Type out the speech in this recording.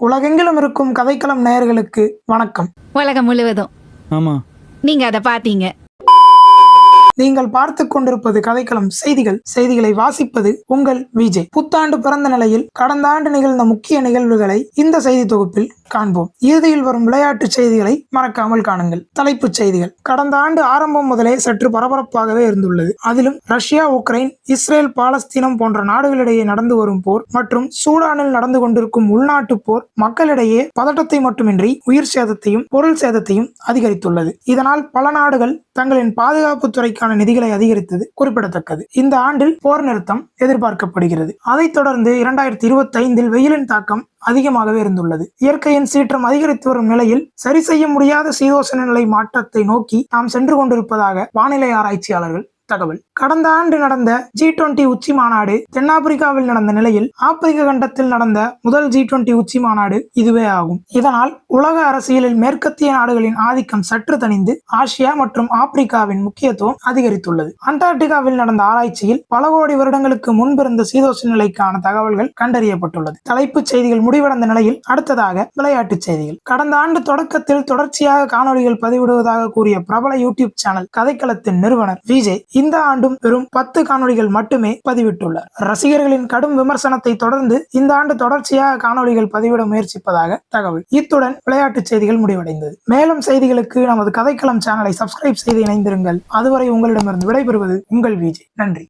உலகெங்கிலும் இருக்கும் கதைக்களம் நேயர்களுக்கு வணக்கம். உலகம் முழுவதும் ஆமா நீங்க அதை பாத்தீங்க. நீங்கள் பார்த்து கொண்டிருப்பது கதைக்களம் செய்திகள். செய்திகளை வாசிப்பது உங்கள் விஜய். புத்தாண்டு பிறந்த நிலையில் கடந்த ஆண்டு நிகழ்ந்த முக்கிய நிகழ்வுகளை இந்த செய்தி தொகுப்பில் காண்போம். இறுதியில் வரும் விளையாட்டு செய்திகளை மறக்காமல் காணுங்கள். தலைப்புச் செய்திகள். கடந்த ஆண்டு ஆரம்பம் முதலே சற்று பரபரப்பாகவே இருந்துள்ளது. அதிலும் ரஷ்யா, உக்ரைன், இஸ்ரேல், பாலஸ்தீனம் போன்ற நாடுகளிடையே நடந்து வரும் போர் மற்றும் சூடானில் நடந்து கொண்டிருக்கும் உள்நாட்டு போர் மக்களிடையே பதட்டத்தை மட்டுமின்றி உயிர் சேதத்தையும் பொருள் சேதத்தையும் அதிகரித்துள்ளது. இதனால் பல நாடுகள் தங்களின் பாதுகாப்பு துறைக்கான நிதிகளை அதிகரித்தது குறிப்பிடத்தக்கது. இந்த ஆண்டில் போர் நிறுத்தம் எதிர்பார்க்கப்படுகிறது. அதைத் தொடர்ந்து 2025 வெயிலின் தாக்கம் அதிகமாகவே இருந்துள்ளது. இயற்கையின் சீற்றம் அதிகரித்து வரும் நிலையில் சரி செய்ய முடியாத சீதோஷண நிலை மாற்றத்தை நோக்கி நாம் சென்று கொண்டிருப்பதாக வானிலை ஆராய்ச்சியாளர்கள் தகவல். கடந்த ஆண்டு நடந்த G20 உச்சி மாநாடு தென்னாப்பிரிக்காவில் நடந்த நிலையில் ஆப்பிரிக்க கண்டத்தில் நடந்த முதல் G20 உச்சி மாநாடு இதுவே ஆகும். இதனால் உலக அரசியலில் மேற்கத்திய நாடுகளின் ஆதிக்கம் சற்று தணிந்து ஆசியா மற்றும் ஆப்பிரிக்காவின் முக்கியத்துவம் அதிகரித்துள்ளது. அண்டார்டிகாவில் நடந்த ஆராய்ச்சியில் பல கோடி வருடங்களுக்கு முன்பிருந்த சீதோஷ நிலைக்கான தகவல்கள் கண்டறியப்பட்டுள்ளது. தலைப்புச் செய்திகள் முடிவடைந்த நிலையில் அடுத்ததாக விளையாட்டுச் செய்திகள். கடந்த ஆண்டு தொடக்கத்தில் தொடர்ச்சியாக காணொலிகள் பதிவிடுவதாக கூறிய பிரபல யூடியூப் சேனல் கதைக்களத்தின் நிறுவனர் விஜய் இந்த ஆண்டும் வெறும் 10 காணொலிகள் மட்டுமே பதிவிட்டுள்ளார். ரசிகர்களின் கடும் விமர்சனத்தை தொடர்ந்து இந்த ஆண்டு தொடர்ச்சியாக காணொலிகள் பதிவிட முயற்சிப்பதாக தகவல். இத்துடன் விளையாட்டுச் செய்திகள் முடிவடைந்தது. மேலும் செய்திகளுக்கு நமது கதைக்களம் சேனலை சப்ஸ்கிரைப் செய்து இணைந்திருங்கள். அதுவரை உங்களிடமிருந்து விடைபெறுவது உங்கள் விஜய். நன்றி.